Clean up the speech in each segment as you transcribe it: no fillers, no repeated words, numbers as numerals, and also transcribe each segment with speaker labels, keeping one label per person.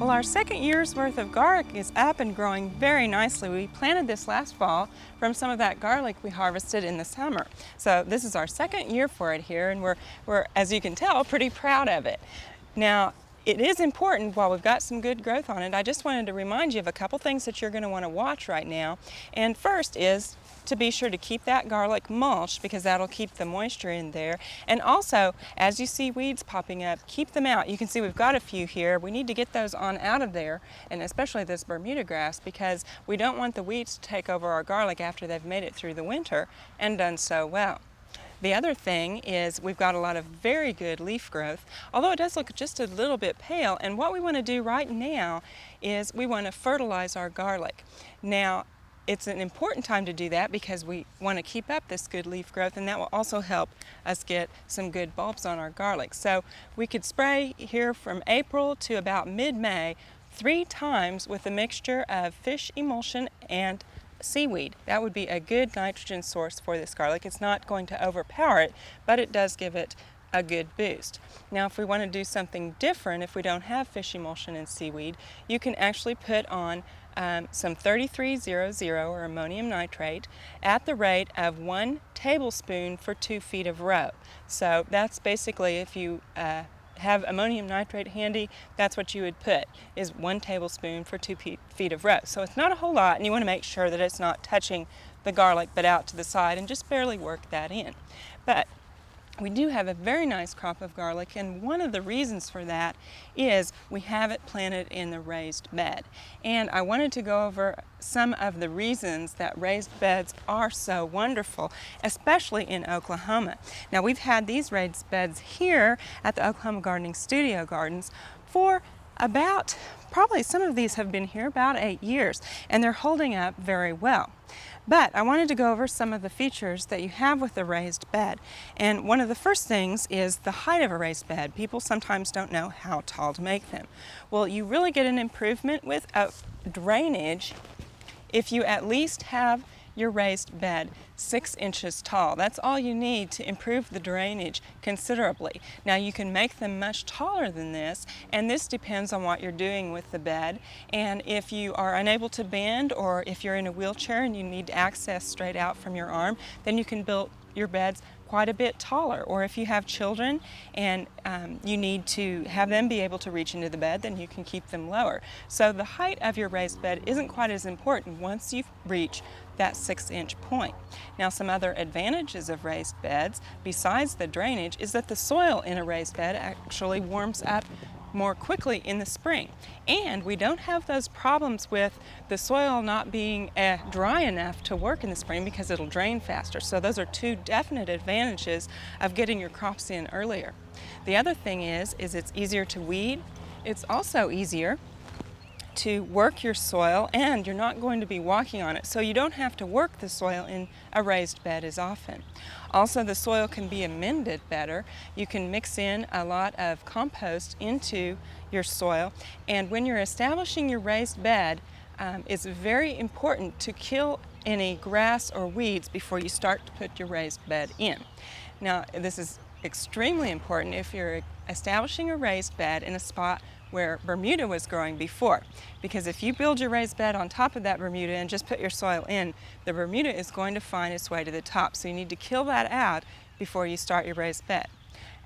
Speaker 1: Well, our second year's worth of garlic is up and growing very nicely. We planted this last fall from some of that garlic we harvested in the summer. So this is our second year for it here, and we're, as you can tell, pretty proud of it. Now, it is important, while we've got some good growth on it, I just wanted to remind you of a couple things that you're going to want to watch right now. And first is to be sure to keep that garlic mulched, because that'll keep the moisture in there. And also, as you see weeds popping up, keep them out. You can see we've got a few here. We need to get those on out of there, and especially this Bermuda grass, because we don't want the weeds to take over our garlic after they've made it through the winter and done so well. The other thing is we've got a lot of very good leaf growth, although it does look just a little bit pale. And what we want to do right now is we want to fertilize our garlic. Now, it's an important time to do that because we want to keep up this good leaf growth, and that will also help us get some good bulbs on our garlic. So we could spray here from April to about mid-May 3 times with a mixture of fish emulsion and seaweed. That would be a good nitrogen source for this garlic. It's not going to overpower it, but it does give it a good boost. Now, if we want to do something different, if we don't have fish emulsion and seaweed, you can actually put on some 3300 or ammonium nitrate at the rate of 1 tablespoon for 2 feet of row. So that's basically, if you have ammonium nitrate handy, that's what you would put, is 1 tablespoon for 2 feet of row. So it's not a whole lot, and you want to make sure that it's not touching the garlic but out to the side, and just barely work that in. But we do have a very nice crop of garlic, and one of the reasons for that is we have it planted in the raised bed. And I wanted to go over some of the reasons that raised beds are so wonderful, especially in Oklahoma. Now, we've had these raised beds here at the Oklahoma Gardening Studio Gardens for about, probably some of these have been here about 8 years, and they're holding up very well. But I wanted to go over some of the features that you have with a raised bed. And one of the first things is the height of a raised bed. People sometimes don't know how tall to make them. Well, you really get an improvement with a drainage if you at least have your raised bed 6 inches tall. That's all you need to improve the drainage considerably. Now, you can make them much taller than this, and this depends on what you're doing with the bed. And if you are unable to bend, or if you're in a wheelchair and you need access straight out from your arm, then you can build your beds quite a bit taller. Or if you have children and you need to have them be able to reach into the bed, then you can keep them lower. So the height of your raised bed isn't quite as important once you reach that 6-inch point. Now, some other advantages of raised beds, besides the drainage, is that the soil in a raised bed actually warms up more quickly in the spring. And we don't have those problems with the soil not being dry enough to work in the spring, because it'll drain faster. So those are 2 definite advantages of getting your crops in earlier. The other thing is it's easier to weed. It's also easier to work your soil, and you're not going to be walking on it, so you don't have to work the soil in a raised bed as often. Also, the soil can be amended better. You can mix in a lot of compost into your soil, and when you're establishing your raised bed, it's very important to kill any grass or weeds before you start to put your raised bed in. Now, this is extremely important if you're establishing a raised bed in a spot where Bermuda was growing before, because if you build your raised bed on top of that Bermuda and just put your soil in, the Bermuda is going to find its way to the top. So you need to kill that out before you start your raised bed.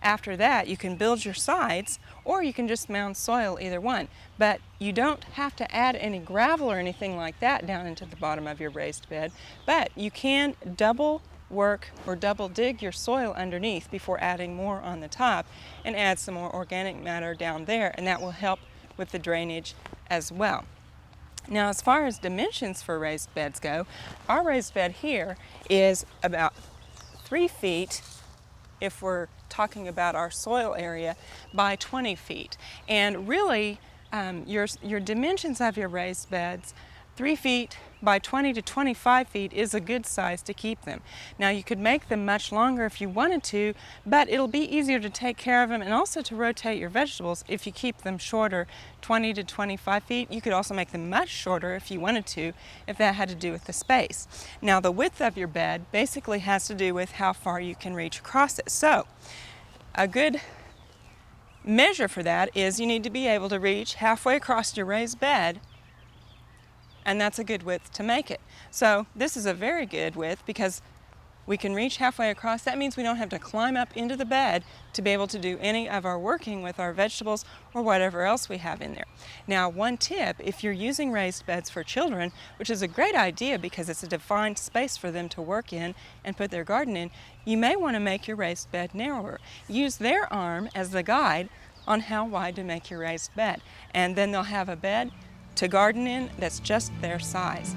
Speaker 1: After that, you can build your sides, or you can just mound soil, either one. But you don't have to add any gravel or anything like that down into the bottom of your raised bed, but you can double work or double dig your soil underneath before adding more on the top, and add some more organic matter down there, and that will help with the drainage as well. Now, as far as dimensions for raised beds go, our raised bed here is about 3 feet, if we're talking about our soil area, by 20 feet. And really, your dimensions of your raised beds, 3 feet by 20 to 25 feet is a good size to keep them. Now, you could make them much longer if you wanted to, but it'll be easier to take care of them and also to rotate your vegetables if you keep them shorter, 20 to 25 feet. You could also make them much shorter if you wanted to, if that had to do with the space. Now, the width of your bed basically has to do with how far you can reach across it. So, a good measure for that is you need to be able to reach halfway across your raised bed, and that's a good width to make it. So this is a very good width because we can reach halfway across. That means we don't have to climb up into the bed to be able to do any of our working with our vegetables or whatever else we have in there. Now, one tip, if you're using raised beds for children, which is a great idea because it's a defined space for them to work in and put their garden in, you may want to make your raised bed narrower. Use their arm as the guide on how wide to make your raised bed, and then they'll have a bed to garden in that's just their size.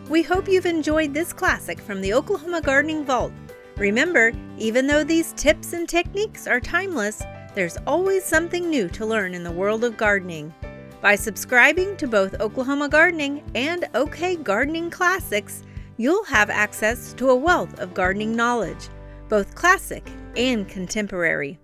Speaker 2: We hope you've enjoyed this classic from the Oklahoma Gardening Vault. Remember, even though these tips and techniques are timeless, there's always something new to learn in the world of gardening. By subscribing to both Oklahoma Gardening and OK Gardening Classics, you'll have access to a wealth of gardening knowledge, both classic and contemporary.